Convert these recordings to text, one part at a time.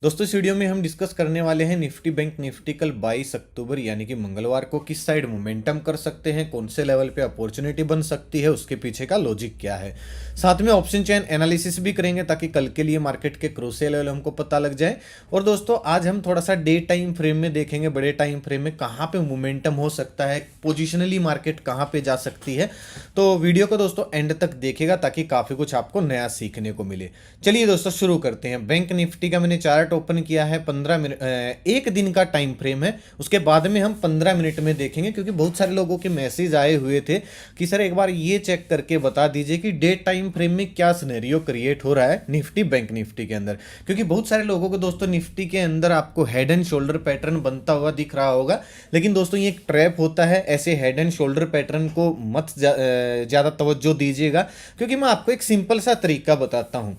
दोस्तों इस वीडियो में हम डिस्कस करने वाले हैं निफ्टी बैंक निफ्टी कल 22 अक्टूबर यानी कि मंगलवार को किस साइड मोमेंटम कर सकते हैं, कौन से लेवल पे अपॉर्चुनिटी बन सकती है, उसके पीछे का लॉजिक क्या है। साथ में ऑप्शन चेन एनालिसिस भी करेंगे ताकि कल के लिए मार्केट के क्रूशियल लेवल हमको पता लग जाए। और दोस्तों आज हम थोड़ा सा डे टाइम फ्रेम में देखेंगे, बड़े टाइम फ्रेम में कहाँ पे मोमेंटम हो सकता है, पोजिशनली मार्केट कहाँ पे जा सकती है। तो वीडियो को दोस्तों एंड तक देखेगा ताकि काफ़ी कुछ आपको नया सीखने को मिले। चलिए दोस्तों शुरू करते हैं। बैंक निफ्टी का मैंने चार्ट ओपन किया है, 15 मिनट एक दिन का टाइम फ्रेम है, उसके बाद में हम 15 मिनट में देखेंगे क्योंकि बहुत सारे लोगों के मैसेज आए हुए थे कि सर एक बार ये चेक करके बता दीजिए कि डे टाइम फ्रेम में क्या सिनेरियो क्रिएट हो रहा है निफ्टी बैंक निफ्टी के अंदर। क्योंकि बहुत सारे लोगों को दोस्तों निफ्टी के अंदर आपको हेड एंड शोल्डर पैटर्न बनता हुआ दिख रहा होगा, लेकिन दोस्तों ये एक ट्रैप होता है। ऐसे हेड एंड शोल्डर पैटर्न को मत ज़्यादा तवज्जो दीजिएगा क्योंकि मैं आपको एक सिंपल सा तरीका बताता हूँ।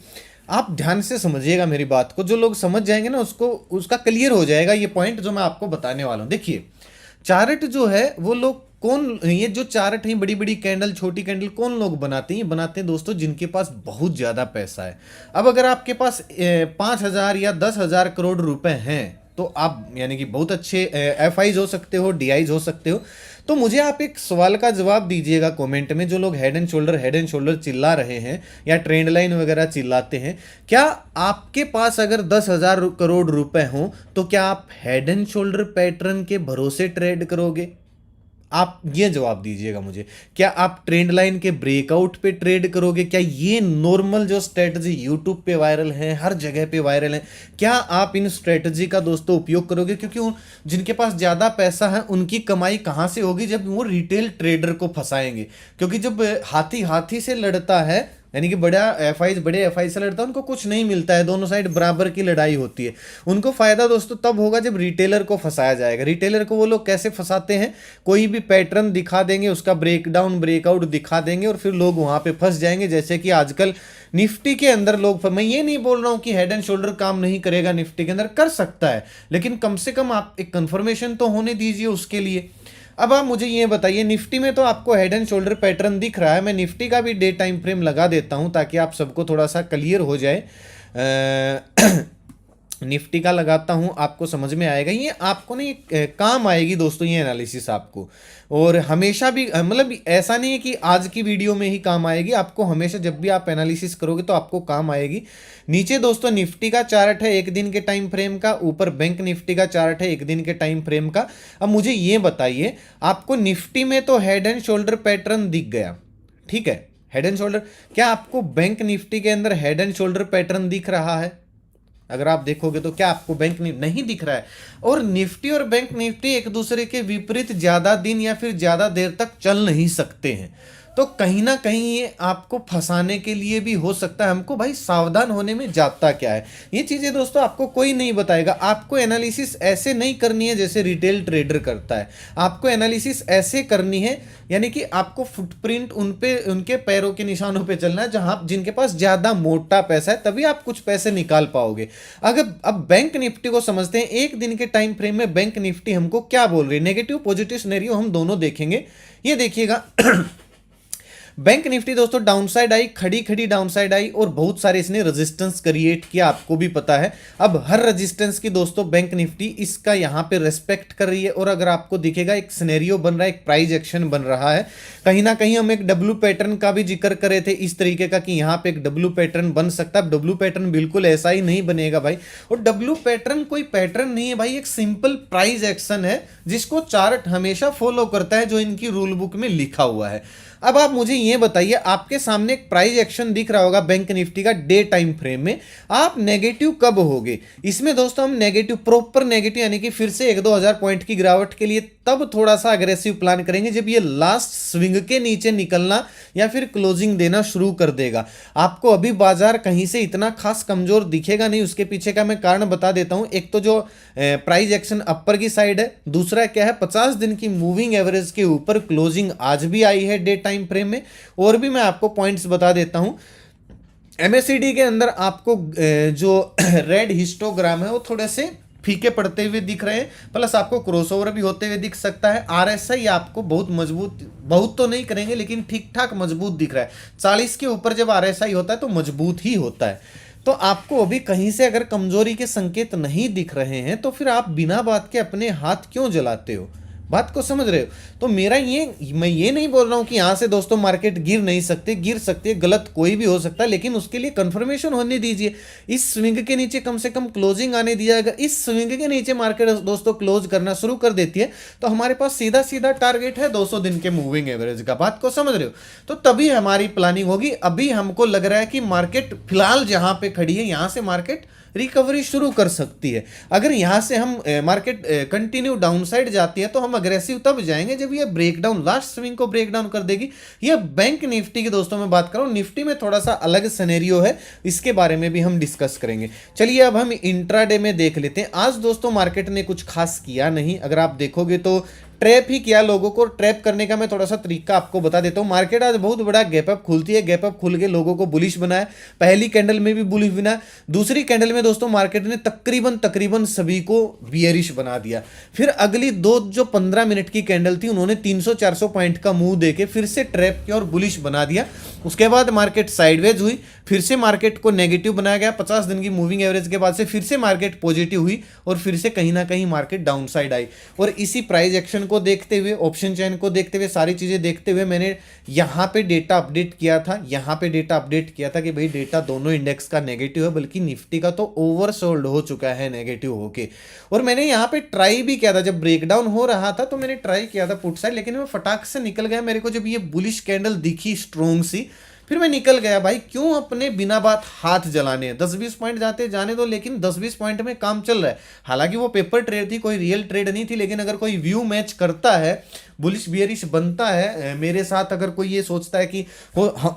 आप ध्यान से समझिएगा मेरी बात को, जो लोग समझ जाएंगे ना उसको उसका क्लियर हो जाएगा ये पॉइंट जो मैं आपको बताने वाला हूँ। देखिए चार्ट जो है वो लोग कौन, ये जो चार्ट है बड़ी बड़ी कैंडल छोटी कैंडल कौन लोग बनाते हैं, ये बनाते हैं दोस्तों जिनके पास बहुत ज़्यादा पैसा है। अब अगर आपके पास 5,000 या 10,000 करोड़ रुपए हैं तो आप यानी कि बहुत अच्छे एफ आईज हो सकते हो, डी आईज हो सकते हो। तो मुझे आप एक सवाल का जवाब दीजिएगा कमेंट में, जो लोग हेड एंड शोल्डर चिल्ला रहे हैं या ट्रेंड लाइन वगैरह चिल्लाते हैं, क्या आपके पास अगर 10,000 करोड़ रुपए हों तो क्या आप हेड एंड शोल्डर पैटर्न के भरोसे ट्रेड करोगे? आप ये जवाब दीजिएगा मुझे। क्या आप ट्रेंड लाइन के ब्रेकआउट पे ट्रेड करोगे? क्या ये नॉर्मल जो स्ट्रेटजी यूट्यूब पे वायरल है, हर जगह पे वायरल है, क्या आप इन स्ट्रेटजी का दोस्तों उपयोग करोगे? क्योंकि जिनके पास ज़्यादा पैसा है उनकी कमाई कहाँ से होगी? जब वो रिटेल ट्रेडर को फंसाएंगे। क्योंकि जब हाथी हाथी से लड़ता है यानी कि बड़े एफ आई से लड़ता है, उनको कुछ नहीं मिलता है, दोनों साइड बराबर की लड़ाई होती है। उनको फायदा दोस्तों तब होगा जब रिटेलर को फंसाया जाएगा। रिटेलर को वो लोग कैसे फंसाते हैं, कोई भी पैटर्न दिखा देंगे, उसका ब्रेकडाउन ब्रेकआउट दिखा देंगे और फिर लोग वहां पे फंस जाएंगे। जैसे कि आजकल निफ्टी के अंदर लोग, मैं ये नहीं बोल रहा हूं कि हेड एंड शोल्डर काम नहीं करेगा, निफ्टी के अंदर कर सकता है, लेकिन कम से कम आप एक कंफर्मेशन तो होने दीजिए उसके लिए। अब आप मुझे ये बताइए, निफ्टी में तो आपको हेड एंड शोल्डर पैटर्न दिख रहा है, मैं निफ्टी का भी डे टाइम फ्रेम लगा देता हूं ताकि आप सबको थोड़ा सा क्लियर हो जाए। निफ्टी का लगाता हूं, आपको समझ में आएगा, ये आपको नहीं काम आएगी दोस्तों ये एनालिसिस आपको। और हमेशा भी मतलब ऐसा नहीं है कि आज की वीडियो में ही काम आएगी, आपको हमेशा जब भी आप एनालिसिस करोगे तो आपको काम आएगी। नीचे दोस्तों निफ्टी का चार्ट है एक दिन के टाइम फ्रेम का, ऊपर बैंक निफ्टी का चार्ट है एक दिन के टाइम फ्रेम का। अब मुझे ये बताइए, आपको निफ्टी में तो हेड एंड शोल्डर पैटर्न दिख गया, ठीक है, हेड एंड शोल्डर, क्या आपको बैंक निफ्टी के अंदर हेड एंड शोल्डर पैटर्न दिख रहा है? अगर आप देखोगे तो क्या आपको बैंक निफ्टी नहीं दिख रहा है? और निफ्टी और बैंक निफ्टी एक दूसरे के विपरीत ज्यादा दिन या फिर ज्यादा देर तक चल नहीं सकते हैं, तो कहीं ना कहीं ये आपको फंसाने के लिए भी हो सकता है। हमको भाई सावधान होने में जाता क्या है, ये चीजें दोस्तों आपको कोई नहीं बताएगा। आपको एनालिसिस ऐसे नहीं करनी है जैसे रिटेल ट्रेडर करता है, आपको एनालिसिस ऐसे करनी है यानी कि आपको फुटप्रिंट उनके पैरों के निशानों पे चलना है जहां जिनके पास ज्यादा मोटा पैसा है, तभी आप कुछ पैसे निकाल पाओगे। अगर अब बैंक निफ्टी को समझते हैं, एक दिन के टाइम फ्रेम में बैंक निफ्टी हमको क्या बोल रही है, नेगेटिव पॉजिटिव सिनेरियो हम दोनों देखेंगे। ये देखिएगा बैंक निफ्टी दोस्तों डाउनसाइड आई, खड़ी खड़ी डाउनसाइड आई और बहुत सारे इसने रेजिस्टेंस क्रिएट किया, आपको भी पता है। अब हर रेजिस्टेंस की दोस्तों बैंक निफ्टी इसका यहां पे रेस्पेक्ट कर रही है। और अगर आपको दिखेगा एक सिनेरियो बन रहा है, एक प्राइस एक्शन बन रहा है, कहीं ना कहीं हम एक डब्ल्यू पैटर्न का भी जिक्र कर रहे थे इस तरीके का कि यहां पे एक डब्ल्यू पैटर्न बन सकता है। डब्ल्यू पैटर्न बिल्कुल ऐसा ही नहीं बनेगा भाई, और डब्ल्यू पैटर्न कोई पैटर्न नहीं है भाई, एक सिंपल प्राइस एक्शन है जिसको चार्ट हमेशा फॉलो करता है, जो इनकी रूल बुक में लिखा हुआ है। अब आप मुझे ये बताइए, आपके सामने एक प्राइस एक्शन दिख रहा होगा बैंक निफ्टी का डे टाइम फ्रेम में, आप नेगेटिव कब होगे इसमें दोस्तों? हम नेगेटिव, प्रॉपर नेगेटिव यानी कि फिर से 1-2 हज़ार पॉइंट की गिरावट के लिए तब थोड़ा सा अग्रेसिव प्लान करेंगे जब ये लास्ट स्विंग के नीचे निकलना या फिर क्लोजिंग देना शुरू कर देगा। आपको अभी बाजार कहीं से इतना खास कमजोर दिखेगा नहीं, उसके पीछे का मैं कारण बता देता हूं। एक तो जो प्राइस एक्शन अपर की साइड है, दूसरा क्या है 50 दिन की मूविंग एवरेज के ऊपर क्लोजिंग आज भी आई है डे टाइम फ्रेम में। और भी मैं आपको पॉइंट्स बता देता हूं, एमएससीडी के अंदर आपको जो रेड हिस्टोग्राम है वो थोड़े से फीके पड़ते हुए दिख रहे हैं, प्लस आपको क्रॉसओवर भी होते हुए दिख सकता है। आरएसआई आपको बहुत मजबूत, बहुत तो नहीं करेंगे लेकिन ठीक ठाक मजबूत दिख रहा है। 40 के ऊपर जब आरएसआई होता है तो मजबूत ही होता है। तो आपको अभी कहीं से अगर कमजोरी के संकेत नहीं दिख रहे हैं तो फिर आप बिना बात के अपने हाथ क्यों जलाते हो? बात को समझ रहे हो? तो मेरा मैं ये नहीं बोल रहा हूं कि यहां से दोस्तों मार्केट गिर नहीं सकते, गिर सकती है, गलत कोई भी हो सकता है, लेकिन उसके लिए कंफर्मेशन होने दीजिए। इस स्विंग के नीचे कम से कम क्लोजिंग आने दिया। अगर इस स्विंग के नीचे मार्केट दोस्तों क्लोज करना शुरू कर देती है तो हमारे पास सीधा सीधा टारगेट है 200 दिन के मूविंग एवरेज का। बात को समझ रहे हो? तो तभी हमारी प्लानिंग होगी। अभी हमको लग रहा है कि मार्केट फिलहाल जहां पे खड़ी है यहां से मार्केट रिकवरी शुरू कर सकती है। अगर यहां से हम मार्केट कंटिन्यू डाउनसाइड जाती है तो हम अग्रेसिव तब जाएंगे जब ये ब्रेकडाउन, लास्ट स्विंग को ब्रेकडाउन कर देगी। ये बैंक निफ्टी की दोस्तों मैं बात कर रहा हूं। निफ्टी में थोड़ा सा अलग सिनेरियो है, इसके बारे में भी हम डिस्कस करेंगे। चलिए अब हम इंट्राडे में देख लेते हैं। आज दोस्तों मार्केट ने कुछ खास किया नहीं। अगर आप देखोगे तो ट्रैप ही किया। लोगों को ट्रैप करने का मैं थोड़ा सा तरीका आपको बता देता हूं। मार्केट आज बहुत बड़ा गैप अप खुलती है, गैप अप खुल के लोगों को बुलिश बनाया। पहली कैंडल में भी बुलिश बनाया, दूसरी कैंडल में दोस्तों मार्केट ने तकरीबन सभी को बियरिश बना दिया। फिर अगली दो जो 15 मिनट की कैंडल थी उन्होंने 300-400 पॉइंट का मुंह देके फिर से ट्रैप किया और बुलिश बना दिया। उसके बाद मार्केट साइडवेज हुई, फिर से मार्केट को नेगेटिव बनाया गया। 50 दिन की मूविंग एवरेज के बाद से फिर से मार्केट पॉजिटिव हुई और फिर से कहीं ना कहीं मार्केट डाउन साइड आई। और इसी प्राइस एक्शन को देखते हुए, ऑप्शन चैन को देखते हुए, सारी चीजें देखते हुए मैंने यहां पे डेटा अपडेट किया था। यहां पे डेटा अपडेट किया था कि भाई डेटा दोनों इंडेक्स का नेगेटिव है, बल्कि निफ्टी का तो ओवरसोल्ड हो चुका है नेगेटिव होके। और मैंने यहां पे ट्राई भी किया था, जब ब्रेकडाउन हो रहा था तो मैंने ट्राई किया था पुट साइड, लेकिन मैं फटाक से निकल गया। मेरे को जब ये बुलिश कैंडल दिखी स्ट्रोंग सी, फिर मैं निकल गया। भाई क्यों अपने बिना बात हाथ जलाने हैं? 10-20 पॉइंट जाते जाने दो, लेकिन 10-20 पॉइंट में काम चल रहा है। हालांकि वो पेपर ट्रेड थी, कोई रियल ट्रेड नहीं थी, लेकिन अगर कोई व्यू मैच करता है, बुलिश बियरिश बनता है मेरे साथ, अगर कोई ये सोचता है कि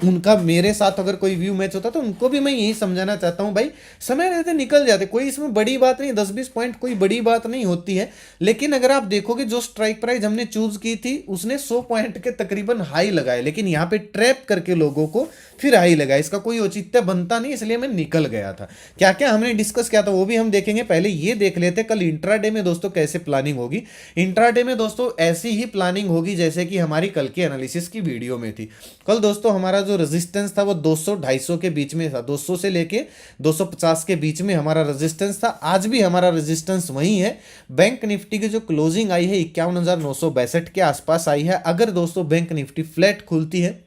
उनका मेरे साथ अगर कोई व्यू मैच होता तो उनको भी मैं यही समझाना चाहता हूं, भाई समय रहते निकल जाते, कोई इसमें बड़ी बात नहीं। 10-20 पॉइंट कोई बड़ी बात नहीं होती है। लेकिन अगर आप देखोगे जो स्ट्राइक प्राइस हमने चूज की थी उसने 100 पॉइंट के तकरीबन हाई लगाए, लेकिन यहां पे ट्रैप करके लोगों को फिर हाई लगाया। इसका कोई औचित्य बनता नहीं, इसलिए मैं निकल गया था। क्या क्या हमने डिस्कस किया था वो भी हम देखेंगे। पहले ये देख लेते कल इंट्राडे में दोस्तों कैसे प्लानिंग होगी। इंट्राडे में दोस्तों ऐसी ही प्लानिंग होगी जैसे कि हमारी कल की एनालिसिस की वीडियो में थी। कल दोस्तों हमारा जो रेजिस्टेंस था वो 200-250 के बीच में था, 200 से लेके 250 के बीच में हमारा रेजिस्टेंस था। आज भी हमारा रेजिस्टेंस वही है। बैंक निफ्टी की जो क्लोजिंग आई है 51,962 के आसपास आई है। अगर दोस्तों बैंक निफ्टी फ्लैट खुलती है,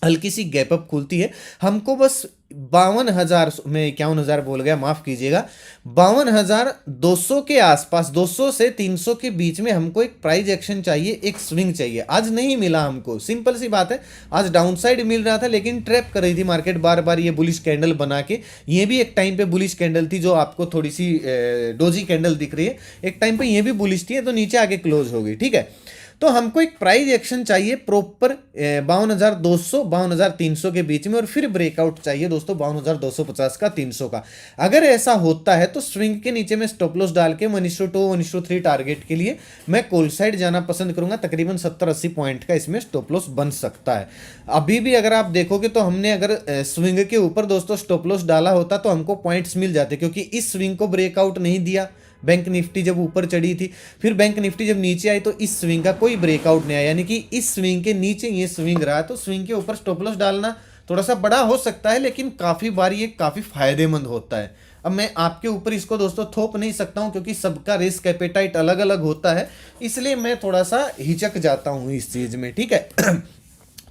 हल्की सी गैप अप खुलती है, हमको बस 52,000, मैं 51,000 बोल गया, माफ कीजिएगा, 52,200 के आसपास, 200 से 300 के बीच में हमको एक प्राइस एक्शन चाहिए, एक स्विंग चाहिए। आज नहीं मिला हमको, सिंपल सी बात है। आज डाउनसाइड मिल रहा था लेकिन ट्रैप कर रही थी मार्केट बार बार ये बुलिश कैंडल बना के। ये भी एक टाइम पे बुलिश कैंडल थी जो आपको थोड़ी सी डोजी कैंडल दिख रही है। एक टाइम पे ये भी बुलिश थी तो नीचे आके क्लोज हो गई, ठीक है। तो हमको एक प्राइस एक्शन चाहिए प्रॉपर 52,200 52,300 के बीच में, और फिर ब्रेकआउट चाहिए दोस्तों 52,250 का, 300 का। अगर ऐसा होता है तो स्विंग के नीचे में स्टॉप लॉस डाल के 1:2 1:3 टारगेट के लिए मैं कॉल साइड जाना पसंद करूंगा। तकरीबन 70-80 पॉइंट का इसमें स्टॉप लॉस बन सकता है। अभी भी अगर आप देखोगे तो हमने अगर स्विंग के ऊपर दोस्तों स्टॉप लॉस डाला होता तो हमको पॉइंट्स मिल जाते, क्योंकि इस स्विंग को ब्रेकआउट नहीं दिया बैंक निफ्टी जब ऊपर चढ़ी थी। फिर बैंक निफ्टी जब नीचे आई तो इस स्विंग का कोई ब्रेकआउट नहीं आया, यानी कि इस स्विंग के नीचे ये स्विंग रहा। तो स्विंग के ऊपर स्टॉप लॉस डालना थोड़ा सा बड़ा हो सकता है, लेकिन काफी बार ये काफी फायदेमंद होता है। अब मैं आपके ऊपर इसको दोस्तों थोप नहीं सकता हूं, क्योंकि सबका रिस्क एपेटाइट अलग अलग होता है, इसलिए मैं थोड़ा सा हिचक जाता हूं इस चीज में, ठीक है।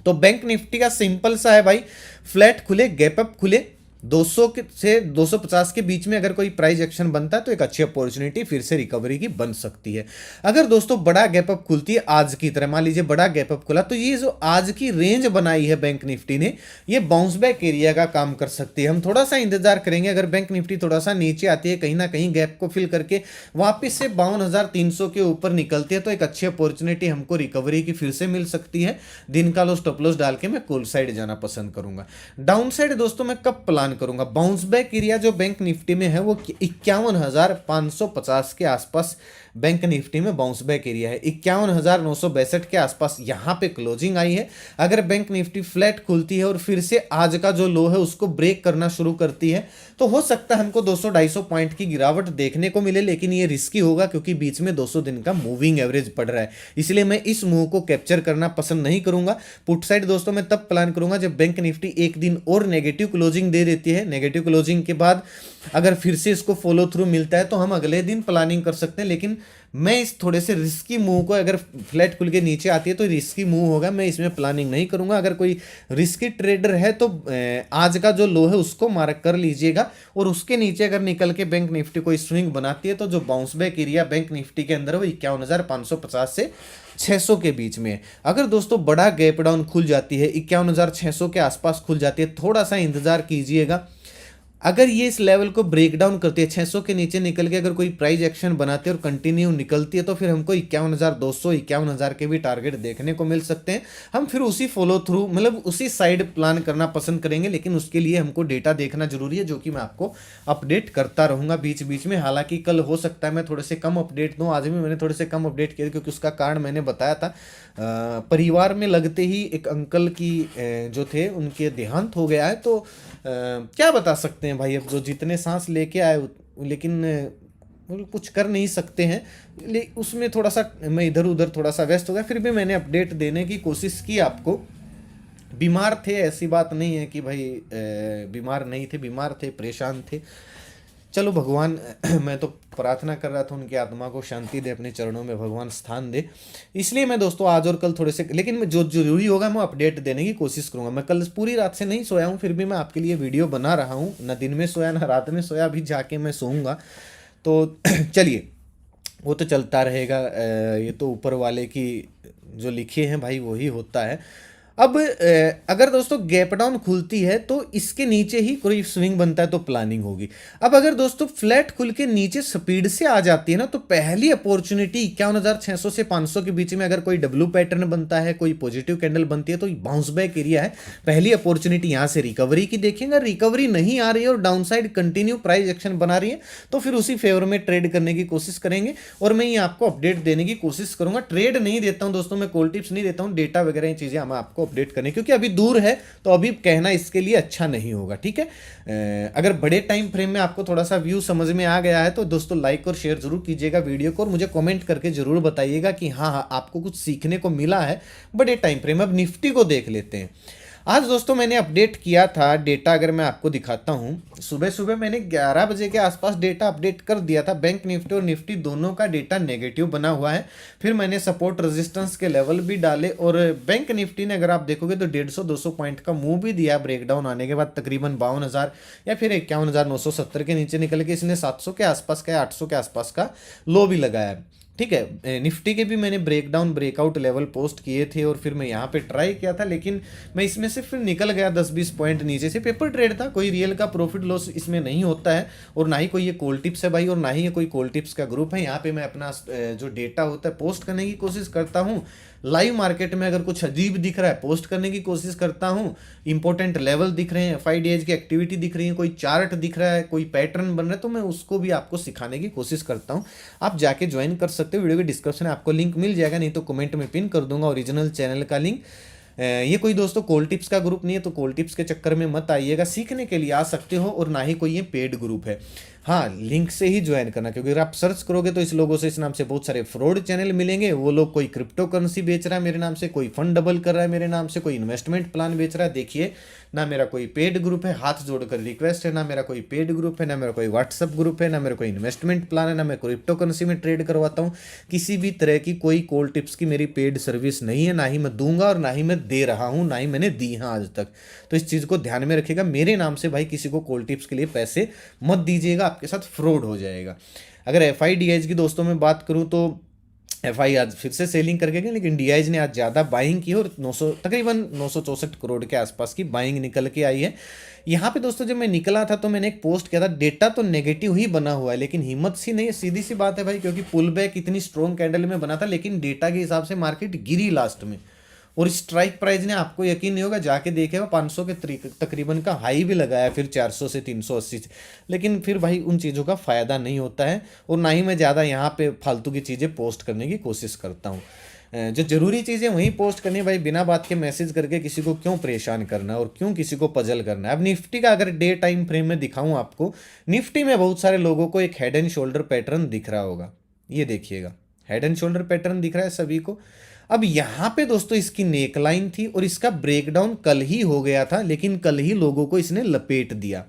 तो बैंक निफ्टी का सिंपल सा है भाई, फ्लैट खुले, गैप अप खुले, 200 से 250 के बीच में अगर कोई प्राइस एक्शन बनता है तो एक अच्छी अपॉर्चुनिटी फिर से रिकवरी की बन सकती है। अगर दोस्तों बड़ा गैप अप खुलती है आज की तरह, मान लीजिए बड़ा गैप अप खुला, तो ये जो आज की रेंज बनाई है बैंक निफ्टी ने, ये बाउंस बैक एरिया का काम कर सकती है। हम थोड़ा सा इंतजार करेंगे। अगर बैंक निफ्टी थोड़ा सा नीचे आती है, कहीं ना कहीं गैप को फिल करके वापस से 52,300 के ऊपर निकलती है, तो एक अच्छी अपॉर्चुनिटी हमको रिकवरी की फिर से मिल सकती है। दिन का लो स्टॉप लॉस डाल के मैं कॉल साइड जाना पसंद करूंगा। डाउन साइड दोस्तों मैं कब प्लान करूंगा? बाउंस बैक एरिया जो बैंक निफ्टी में है वो 51,550 के आसपास बैंक निफ्टी में बाउंस बैक एरिया है। 51,962 के आसपास यहां पे क्लोजिंग आई है। अगर बैंक निफ्टी फ्लैट खुलती है और फिर से आज का जो लो है उसको ब्रेक करना शुरू करती है, तो हो सकता है हमको 200-250 पॉइंट की गिरावट देखने को मिले, लेकिन ये रिस्की होगा क्योंकि बीच में 200 दिन का मूविंग एवरेज पड़ रहा है। इसलिए मैं इस मूव को कैप्चर करना पसंद नहीं करूंगा। पुट साइड दोस्तों मैं तब प्लान करूंगा जब बैंक निफ्टी एक दिन और नेगेटिव क्लोजिंग दे देती है, नेगेटिव क्लोजिंग के बाद अगर फिर से इसको फॉलो थ्रू मिलता है तो हम अगले दिन प्लानिंग कर सकते हैं। लेकिन मैं इस थोड़े से रिस्की मूव को, अगर फ्लैट खुल के नीचे आती है तो रिस्की मूव होगा, मैं इसमें प्लानिंग नहीं करूंगा। अगर कोई रिस्की ट्रेडर है तो आज का जो लो है उसको मार्क कर लीजिएगा, और उसके नीचे अगर निकल के बैंक निफ्टी कोई स्विंग बनाती है तो जो bounce back area bank Nifty के अंदर है वो 51,550 से 600 के बीच में है। अगर दोस्तों बड़ा गैप डाउन खुल जाती है, 51,600 के आसपास खुल जाती है, थोड़ा सा इंतजार कीजिएगा। अगर ये इस लेवल को ब्रेक डाउन करती है, 600 के नीचे निकल के अगर कोई प्राइस एक्शन बनाती है और कंटिन्यू निकलती है तो फिर हमको 51,200 51,000 के भी टारगेट देखने को मिल सकते हैं। हम फिर उसी फॉलो थ्रू, मतलब उसी साइड प्लान करना पसंद करेंगे, लेकिन उसके लिए हमको डेटा देखना जरूरी है, जो कि मैं आपको अपडेट करता रहूंगा बीच बीच में। हालांकि कल हो सकता है मैं थोड़े से कम अपडेट दूं, आज भी मैंने थोड़े से कम अपडेट किए क्योंकि उसका कारण मैंने बताया था। परिवार में लगते ही एक अंकल की जो थे उनके देहांत हो गया है, तो क्या बता सकते हैं भाई, अब जो जितने सांस लेके आए लेकिन कुछ कर नहीं सकते हैं। उसमें थोड़ा सा मैं इधर उधर थोड़ा सा व्यस्त हो गया, फिर भी मैंने अपडेट देने की कोशिश की आपको। बीमार थे ऐसी बात नहीं है कि भाई बीमार नहीं थे, बीमार थे, परेशान थे। चलो भगवान मैं तो प्रार्थना कर रहा था उनकी आत्मा को शांति दे, अपने चरणों में भगवान स्थान दे। इसलिए मैं दोस्तों आज और कल थोड़े से, लेकिन जो जरूरी होगा मैं अपडेट देने की कोशिश करूंगा। मैं कल पूरी रात से नहीं सोया हूं, फिर भी मैं आपके लिए वीडियो बना रहा हूं, ना दिन में सोया ना रात में सोया, अभी जाके मैं सोऊंगा। तो चलिए वो तो चलता रहेगा, ये तो ऊपर वाले की जो लिखे हैं भाई वही होता है। अब अगर दोस्तों गैप डाउन खुलती है तो इसके नीचे ही कोई स्विंग बनता है तो प्लानिंग होगी। अब अगर दोस्तों फ्लैट खुल के नीचे स्पीड से आ जाती है ना, तो पहली अपॉर्चुनिटी 51,600 से 500 के बीच में अगर कोई डब्ल्यू पैटर्न बनता है, कोई पॉजिटिव कैंडल बनती है तो बाउंस बैक एरिया है, पहली अपॉर्चुनिटी यहां से रिकवरी की देखेंगे। रिकवरी नहीं आ रही है और down side continue price action बना रही है तो फिर उसी फेवर में ट्रेड करने की कोशिश करेंगे, और मैं ये आपको अपडेट देने की कोशिश करूंगा। ट्रेड नहीं देता हूं दोस्तों, मैं कॉल टिप्स नहीं देता हूं, डेटा वगैरह ये चीजें हम आपको अपडेट करने, क्योंकि अभी दूर है तो अभी कहना इसके लिए अच्छा नहीं होगा, ठीक है। अगर बड़े टाइम फ्रेम में आपको थोड़ा सा व्यू समझ में आ गया है तो दोस्तों लाइक और शेयर जरूर कीजिएगा वीडियो को, और मुझे कमेंट करके जरूर बताइएगा कि हाँ हाँ आपको कुछ सीखने को मिला है बड़े टाइम फ्रेम। अब निफ्टी को देख लेते हैं। आज दोस्तों मैंने अपडेट किया था डेटा, अगर मैं आपको दिखाता हूं, सुबह सुबह मैंने 11 बजे के आसपास डेटा अपडेट कर दिया था। बैंक निफ्टी और निफ्टी दोनों का डेटा नेगेटिव बना हुआ है। फिर मैंने सपोर्ट रेजिस्टेंस के लेवल भी डाले, और बैंक निफ्टी ने अगर आप देखोगे तो 150-200 पॉइंट का मूव भी दिया ब्रेकडाउन आने के बाद, तकरीबन 52,000 या फिर 51,970 के नीचे निकल के इसने 700 के आसपास का, 800 के आसपास का लो भी लगाया है, ठीक है। निफ्टी के भी मैंने ब्रेकडाउन ब्रेकआउट लेवल पोस्ट किए थे और फिर मैं यहाँ पे ट्राई किया था, लेकिन मैं इसमें से फिर निकल गया 10-20 पॉइंट नीचे से। पेपर ट्रेड था, कोई रियल का प्रॉफिट लॉस इसमें नहीं होता है, और ना ही कोई ये कॉल टिप्स है भाई, और ना ही ये कोई कॉल टिप्स का ग्रुप है। यहाँ पे मैं अपना जो डेटा होता है पोस्ट करने की कोशिश करता हूँ। लाइव मार्केट में अगर कुछ अजीब दिख रहा है पोस्ट करने की कोशिश करता हूँ। इंपॉर्टेंट लेवल दिख रहे हैं, 5 डेज की एक्टिविटी दिख रही है, कोई चार्ट दिख रहा है, कोई पैटर्न बन रहा है, तो मैं उसको भी आपको सिखाने की कोशिश करता हूँ। आप जाके ज्वाइन कर सकते हो, वीडियो के डिस्क्रिप्शन में आपको लिंक मिल जाएगा, नहीं तो कमेंट में पिन कर दूंगा ओरिजिनल चैनल का लिंक। ये कोई दोस्तों कॉल टिप्स का ग्रुप नहीं है, तो कॉल टिप्स के चक्कर में मत आइएगा, सीखने के लिए आ सकते हो, और ना ही कोई ये पेड ग्रुप है। हाँ, लिंक से ही ज्वाइन करना, क्योंकि अगर आप सर्च करोगे तो इस लोगों से, इस नाम से बहुत सारे फ्रॉड चैनल मिलेंगे। वो लोग कोई क्रिप्टो करेंसी बेच रहा है मेरे नाम से, कोई फंड डबल कर रहा है मेरे नाम से, कोई इन्वेस्टमेंट प्लान बेच रहा है। देखिए, ना मेरा कोई पेड ग्रुप है, हाथ जोड़कर रिक्वेस्ट है, ना मेरा कोई पेड ग्रुप है, ना मेरा कोई व्हाट्सअप ग्रुप है, ना मेरा कोई इन्वेस्टमेंट प्लान है, ना मैं क्रिप्टो करेंसी में ट्रेड करवाता हूँ। किसी भी तरह की कोई कॉल टिप्स की मेरी पेड सर्विस नहीं है, ना ही मैं दूंगा और ना ही मैं दे रहा हूँ, ना ही मैंने दी है आज तक। तो इस चीज़ को ध्यान में रखिएगा, मेरे नाम से भाई किसी को कॉल टिप्स के लिए पैसे मत दीजिएगा, आपके साथ फ्रॉड हो जाएगा। अगर FIDIs की दोस्तों में बात करूँ तो FI आज फिर से सेलिंग करके गए, लेकिन DIs ने आज ज़्यादा बाइंग की और तकरीबन 964 करोड़ के आसपास की बाइंग निकल के आई है। यहाँ पे दोस्तों जब मैं निकला था तो मैंने एक पोस्ट किया था, डेटा तो नेगेटिव ही बना हुआ है, लेकिन हिम्मत सी नहीं है, सीधी सी बात है भाई, क्योंकि पुल बैक इतनी स्ट्रॉन्ग कैंडल में बना था, लेकिन डेटा के हिसाब से मार्केट गिरी लास्ट में। और स्ट्राइक प्राइस ने, आपको यकीन नहीं होगा, जाके देखेगा 500 के तकरीबन का हाई भी लगाया, फिर 400 से 380 से, लेकिन फिर भाई उन चीज़ों का फ़ायदा नहीं होता है, और ना ही मैं ज़्यादा यहाँ पे फालतू की चीज़ें पोस्ट करने की कोशिश करता हूँ। जो जरूरी चीज़ें वहीं पोस्ट करनी है भाई, बिना बात के मैसेज करके किसी को क्यों परेशान करना है और क्यों किसी को पजल करना है। अब निफ्टी का अगर डे टाइम फ्रेम में दिखाऊं आपको, निफ्टी में बहुत सारे लोगों को एक हेड एंड शोल्डर पैटर्न दिख रहा होगा, ये देखिएगा, हेड एंड शोल्डर पैटर्न दिख रहा है सभी को। अब यहाँ पे दोस्तों इसकी नेक लाइन थी और इसका ब्रेकडाउन कल ही हो गया था, लेकिन कल ही लोगों को इसने लपेट दिया।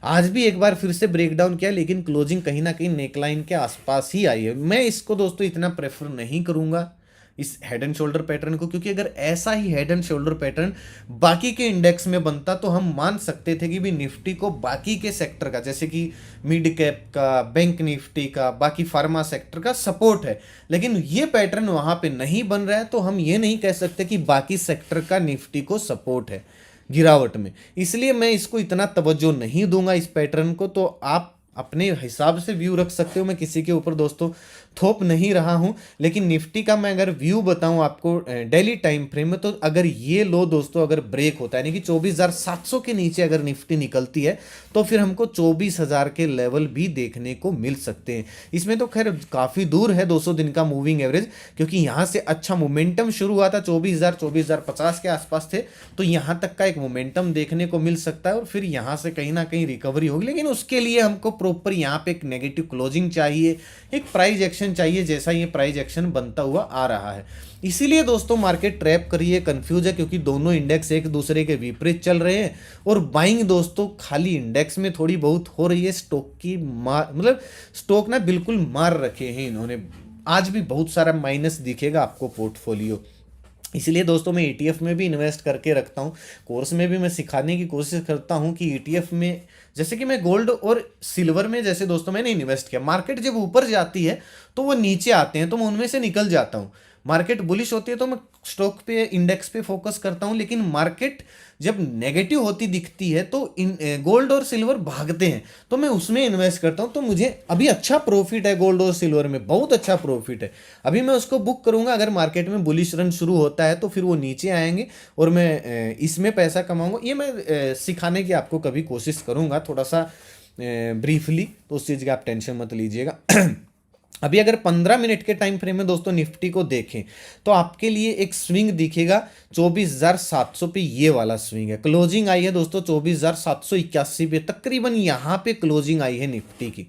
आज भी एक बार फिर से ब्रेकडाउन किया, लेकिन क्लोजिंग कहीं ना कहीं नेकलाइन के आसपास ही आई है। मैं इसको दोस्तों इतना प्रेफर नहीं करूंगा इस हेड एंड शोल्डर पैटर्न को, क्योंकि अगर ऐसा ही हेड एंड शोल्डर पैटर्न बाकी के इंडेक्स में बनता तो हम मान सकते थे कि भी निफ्टी को बाकी के सेक्टर का, जैसे कि मिड कैप का, बैंक निफ्टी का, बाकी फार्मा सेक्टर का सपोर्ट है। लेकिन ये पैटर्न वहां पे नहीं बन रहा है, तो हम ये नहीं कह सकते कि बाकी सेक्टर का निफ्टी को सपोर्ट है गिरावट में। इसलिए मैं इसको इतना तवज्जो नहीं दूंगा इस पैटर्न को। तो आप अपने हिसाब से व्यू रख सकते हो, मैं किसी के ऊपर दोस्तों थोप नहीं रहा हूं। लेकिन निफ्टी का मैं अगर व्यू बताऊं आपको डेली टाइम फ्रेम में, तो अगर ये लो दोस्तों अगर ब्रेक होता है, यानी कि 24,700 के नीचे अगर निफ्टी निकलती है, तो फिर हमको 24,000 के लेवल भी देखने को मिल सकते हैं। इसमें तो खैर काफ़ी दूर है 200 दिन का मूविंग एवरेज, क्योंकि यहाँ से अच्छा मोमेंटम शुरू हुआ था, 24,000 24,050 के आसपास थे, तो यहाँ तक का एक मोमेंटम देखने को मिल सकता है और फिर यहाँ से कहीं ना कहीं रिकवरी होगी। लेकिन उसके लिए हमको प्रॉपर यहाँ पे एक नेगेटिव क्लोजिंग चाहिए, एक प्राइस एक्शन चाहिए, जैसा ये प्राइस एक्शन बनता हुआ आ रहा है। इसीलिए दोस्तों मार्केट ट्रैप कर रही है, कंफ्यूज है, क्योंकि दोनों इंडेक्स एक दूसरे के विपरीत चल रहे हैं। और बाइंग दोस्तों खाली इंडेक्स में थोड़ी बहुत हो रही है, स्टॉक की मतलब स्टॉक ना बिल्कुल मार रखे हैं इन्होंने। आज भी बहुत सारा माइनस दिखेगा आपको पोर्टफोलियो। इसलिए दोस्तों मैं ETF में भी इन्वेस्ट करके रखता हूँ। कोर्स में भी मैं सिखाने की कोशिश करता हूँ कि ETF में, जैसे कि मैं गोल्ड और सिल्वर में जैसे दोस्तों मैंने इन्वेस्ट किया, मार्केट जब ऊपर जाती है तो वो नीचे आते हैं, तो मैं उनमें से निकल जाता हूँ। मार्केट बुलिश होती है तो मैं स्टॉक पे, इंडेक्स पे फोकस करता हूँ। लेकिन मार्केट जब नेगेटिव होती दिखती है तो गोल्ड और सिल्वर भागते हैं, तो मैं उसमें इन्वेस्ट करता हूँ। तो मुझे अभी अच्छा प्रॉफिट है गोल्ड और सिल्वर में, बहुत अच्छा प्रॉफिट है। अभी मैं उसको बुक करूंगा। अगर मार्केट में बुलिश रन शुरू होता है तो फिर वो नीचे आएंगे और मैं इसमें पैसा कमाऊंगा। ये मैं सिखाने की आपको कभी कोशिश करूंगा थोड़ा सा ब्रीफली, तो उस चीज़ की आप टेंशन मत लीजिएगा। अभी अगर 15 मिनट के टाइम फ्रेम में दोस्तों निफ्टी को देखें तो आपके लिए एक स्विंग दिखेगा 24,700 पे। ये वाला स्विंग है, क्लोजिंग आई है दोस्तों 24,781 पे, तकरीबन यहाँ पे क्लोजिंग आई है निफ्टी की।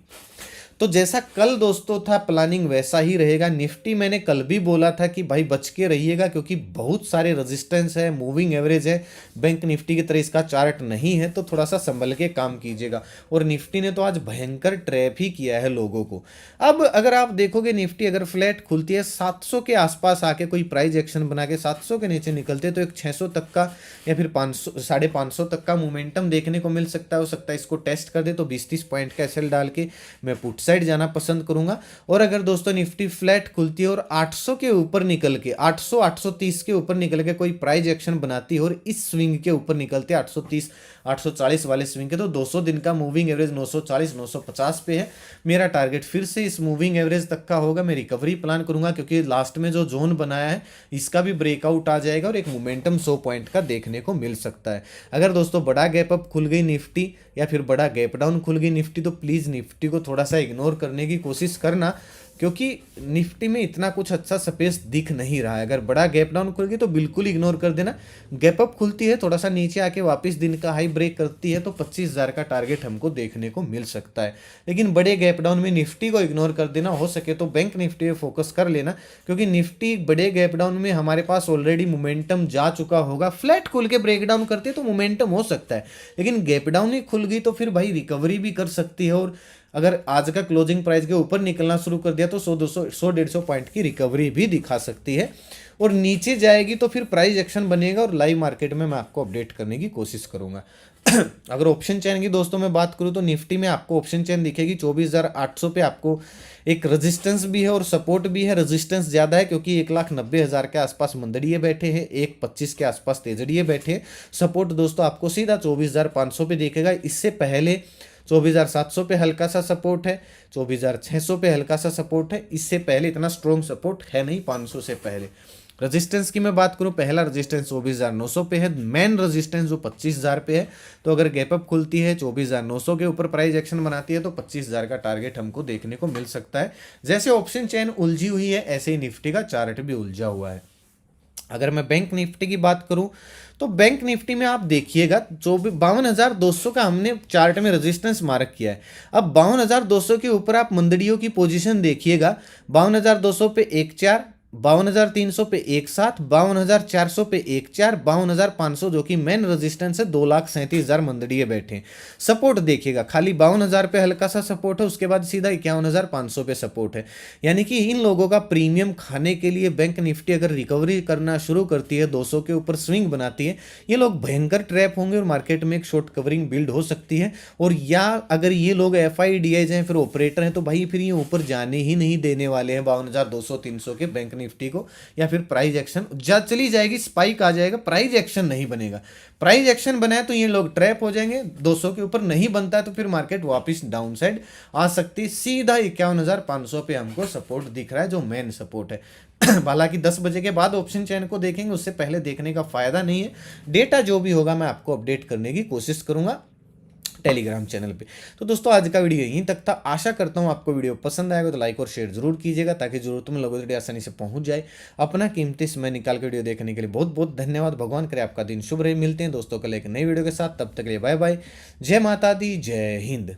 तो जैसा कल दोस्तों था प्लानिंग वैसा ही रहेगा। निफ्टी मैंने कल भी बोला था कि भाई बच के रहिएगा, क्योंकि बहुत सारे रेजिस्टेंस है, मूविंग एवरेज है, बैंक निफ्टी की तरह इसका चार्ट नहीं है, तो थोड़ा सा संभल के काम कीजिएगा। और निफ्टी ने तो आज भयंकर ट्रैप ही किया है लोगों को। अब अगर आप देखोगे निफ्टी अगर फ्लैट खुलती है 700 के आसपास आके कोई प्राइस एक्शन बना के 700 के नीचे निकलते, तो एक 600 तक का या फिर 500 550 तक का मोमेंटम देखने को मिल सकता है। हो सकता है इसको टेस्ट कर दे, तो 20-30 पॉइंट का एसएल डाल के मैं पुट साइड जाना पसंद करूंगा। और अगर दोस्तों निफ्टी फ्लैट खुलती है और 800 के ऊपर निकल के 800 830 के ऊपर निकल के कोई प्राइस एक्शन बनाती है और इस स्विंग के ऊपर निकलते 830 840 वाले स्विंग के, तो 200 दिन का मूविंग एवरेज 940 950 पे है। मेरा टारगेट फिर से इस मूविंग एवरेज तक का होगा। मैं रिकवरी प्लान करूंगा, क्योंकि लास्ट में जो जोन बनाया है इसका भी ब्रेकआउट आ जाएगा और एक मोमेंटम 100 पॉइंट का देखने को मिल सकता है। अगर दोस्तों बड़ा गैप अप खुल गई निफ्टी या फिर बड़ा गैप डाउन खुल गई निफ्टी, तो प्लीज़ निफ्टी को थोड़ा सा इग्नोर करने की कोशिश करना, क्योंकि निफ्टी में इतना कुछ अच्छा स्पेस दिख नहीं रहा है। अगर बड़ा गैप डाउन खुल गई तो बिल्कुल इग्नोर कर देना। गैप अप खुलती है, थोड़ा सा नीचे आके वापस दिन का हाई ब्रेक करती है, तो 25,000 का टारगेट हमको देखने को मिल सकता है। लेकिन बड़े गैप डाउन में निफ्टी को इग्नोर कर देना, हो सके तो बैंक निफ्टी पे फोकस कर लेना, क्योंकि निफ्टी बड़े गैप डाउन में हमारे पास ऑलरेडी मोमेंटम जा चुका होगा। फ्लैट खुल के ब्रेक डाउन करते तो मोमेंटम हो सकता है, लेकिन गैप डाउन ही खुल गई तो फिर भाई रिकवरी भी कर सकती है। और अगर आज का क्लोजिंग प्राइस के ऊपर निकलना शुरू कर दिया तो 100-150 पॉइंट की रिकवरी भी दिखा सकती है। और नीचे जाएगी तो फिर प्राइस एक्शन बनेगा और लाइव मार्केट में मैं आपको अपडेट करने की कोशिश करूंगा। अगर ऑप्शन चैन की दोस्तों मैं बात करूं तो निफ्टी में आपको ऑप्शन चैन दिखेगी 24,800 पे। आपको एक रेजिस्टेंस भी है और सपोर्ट भी है। रेजिस्टेंस ज़्यादा है क्योंकि 1,90,000 के आसपास मंदड़िए बैठे हैं, 1,25 के आसपास तेजड़िए बैठे हैं। सपोर्ट दोस्तों आपको सीधा 24,500 पे दिखेगा। इससे पहले 24,700 पे हल्का सा सपोर्ट है, 24,600 पे हल्का सा सपोर्ट है। इससे पहले इतना स्ट्रॉन्ग सपोर्ट है नहीं 500 से पहले। रेजिस्टेंस की मैं बात करूं, पहला रेजिस्टेंस 24,900 पे है, मेन रेजिस्टेंस जो 25,000 पे है। तो अगर गैप अप खुलती है 24,900 के ऊपर प्राइस एक्शन बनाती है तो 25,000 का टारगेट हमको देखने को मिल सकता है। जैसे ऑप्शन चेन उलझी हुई है ऐसे ही निफ्टी का चार्ट भी उलझा हुआ है। अगर मैं बैंक निफ्टी की बात करूं तो बैंक निफ्टी में आप देखिएगा 52,200 का हमने चार्ट में रेजिस्टेंस मार्क किया है। अब 52,200 के ऊपर आप मंदड़ियों की पोजीशन देखिएगा, 52,200 पे 1,4, 52,300 पे एक साथ, 52,400 पे एक चार, 52,500 जो कि मेन रेजिस्टेंस है, 2,37,000 मंदड़िए बैठे। सपोर्ट देखिएगा, खाली 52,000 पे हल्का सा सपोर्ट है, उसके बाद सीधा 51,500 पे सपोर्ट है। यानी कि इन लोगों का प्रीमियम खाने के लिए बैंक निफ्टी अगर रिकवरी करना शुरू करती है, 200 के ऊपर स्विंग बनाती है, ये लोग भयंकर ट्रैप होंगे और मार्केट में एक शॉर्ट कवरिंग बिल्ड हो सकती है। और या अगर ये लोग FIDIs हैं, फिर ऑपरेटर हैं, तो भाई फिर ये ऊपर जाने ही नहीं देने वाले हैं 52,200 300 के बैंक निफ्टी को। या फिर प्राइस एक्शन चली जाएगी, स्पाइक आ जाएगा, प्राइस एक्शन नहीं बनेगा। प्राइस एक्शन बना है तो ये लोग ट्रैप हो जाएंगे, 200 के ऊपर नहीं बनता है तो फिर मार्केट वापस डाउन साइड आ सकती है। सीधा 51,500 पे हमको सपोर्ट दिख रहा है, जो मेन सपोर्ट है। हालांकि 10 बजे के बाद ऑप्शन चैन को देखेंगे, उससे पहले देखने का फायदा नहीं है। डेटा जो भी होगा मैं आपको अपडेट करने की कोशिश करूंगा टेलीग्राम चैनल पे। तो दोस्तों आज का वीडियो यहीं तक था। आशा करता हूँ आपको वीडियो पसंद आएगा, तो लाइक और शेयर जरूर कीजिएगा ताकि जरूरतमंद लोगों तक आसानी से पहुंच जाए। अपना कीमती समय निकाल के वीडियो देखने के लिए बहुत बहुत धन्यवाद। भगवान करे आपका दिन शुभ रहे। मिलते हैं दोस्तों कल एक नई वीडियो के साथ, तब तक के लिए बाय बाय। जय माता दी, जय हिंद।